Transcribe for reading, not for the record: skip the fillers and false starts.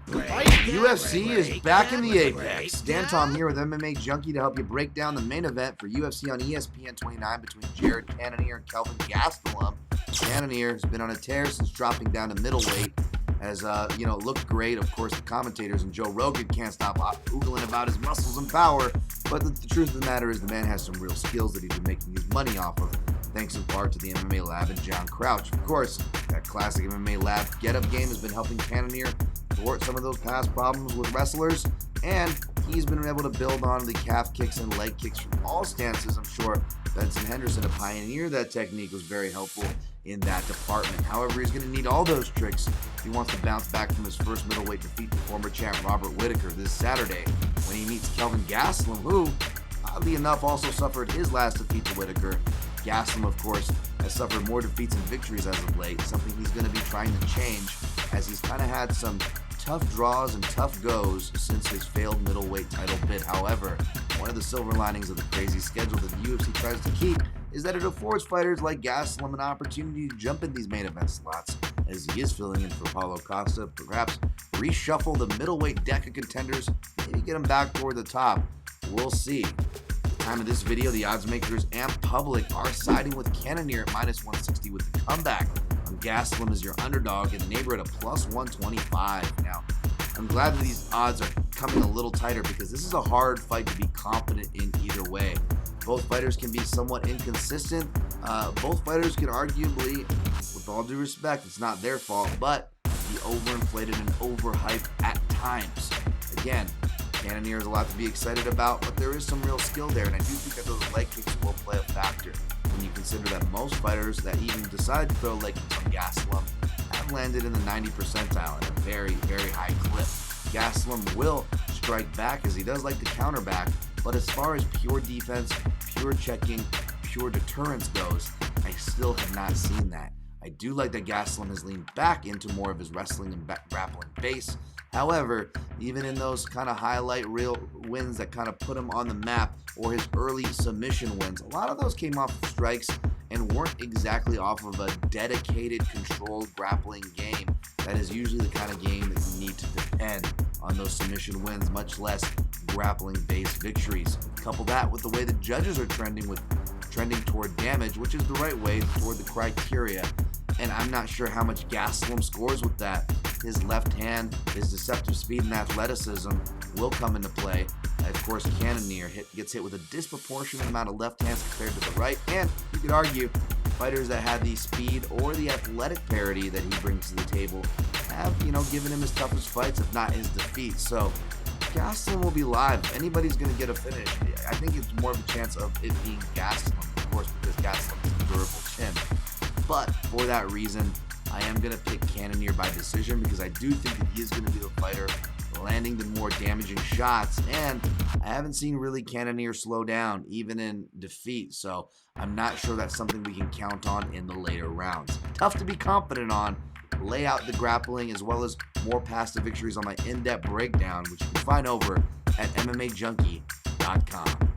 UFC is back in the apex. Dan Tom here with MMA Junkie to help you break down the main event for UFC on ESPN 29 between Jared Cannonier and Kelvin Gastelum. Cannonier has been on a tear since dropping down to middleweight. Has looked great. Of course, the commentators and Joe Rogan can't stop oogling about his muscles and power. But the truth of the matter is the man has some real skills that he's been making his money off of, thanks in part to the MMA Lab and John Crouch. Of course, that classic MMA Lab get-up game has been helping Cannonier thwart some of those past problems with wrestlers, and he's been able to build on the calf kicks and leg kicks from all stances. I'm sure Benson Henderson, a pioneer that technique, was very helpful in that department. However, he's going to need all those tricks if he wants to bounce back from his first middleweight defeat to former champ Robert Whittaker this Saturday when he meets Kelvin Gastelum, who, oddly enough, also suffered his last defeat to Whittaker. Gastelum, of course, has suffered more defeats and victories as of late, something he's going to be trying to change, as he's kind of had some tough draws and tough goes since his failed middleweight title bid. However, one of the silver linings of the crazy schedule that the UFC tries to keep is that it affords fighters like Gastelum an opportunity to jump in these main event slots, as he is filling in for Paulo Costa, perhaps reshuffle the middleweight deck of contenders, maybe get him back toward the top. We'll see. At the time of this video, the odds makers and public are siding with Cannonier at minus 160 with the comeback. Gastelum is your underdog in the neighborhood of plus 125. Now, I'm glad that these odds are coming a little tighter because this is a hard fight to be confident in either way. Both fighters can be somewhat inconsistent. Both fighters can arguably, with all due respect, it's not their fault, but be overinflated and overhyped at times. Again, Cannonier is a lot to be excited about, but there is some real skill there, and I do think that those leg kicks will play a factor when you consider that most fighters that even decide to throw leg kicks on Gastelum have landed in the 90th percentile at a very, very high clip. Gastelum will strike back, as he does like to counter back, but as far as pure defense, pure checking, pure deterrence goes, I still have not seen that. I do like that Gastelum has leaned back into more of his wrestling and grappling base. However, even in those kind of highlight reel wins that kind of put him on the map, or his early submission wins, a lot of those came off of strikes and weren't exactly off of a dedicated, controlled grappling game. That is usually the kind of game that you need to depend on those submission wins, much less grappling-based victories. Couple that with the way the judges are trending toward damage, which is the right way toward the criteria. And I'm not sure how much Gastelum scores with that. His left hand, his deceptive speed and athleticism will come into play. Of course, Cannonier gets hit with a disproportionate amount of left hands compared to the right. And you could argue fighters that have the speed or the athletic parity that he brings to the table have, given him his toughest fights, if not his defeat. So Gastelum will be live. If anybody's going to get a finish, I think it's more of a chance of it being Gastelum, of course, because Gastelum is a durable chin. But for that reason, I am going to pick Cannonier by decision because I do think that he is going to be the fighter landing the more damaging shots, and I haven't seen really Cannonier slow down, even in defeat, so I'm not sure that's something we can count on in the later rounds. Tough to be confident on. Lay out the grappling as well as more past victories on my in-depth breakdown, which you can find over at MMAJunkie.com.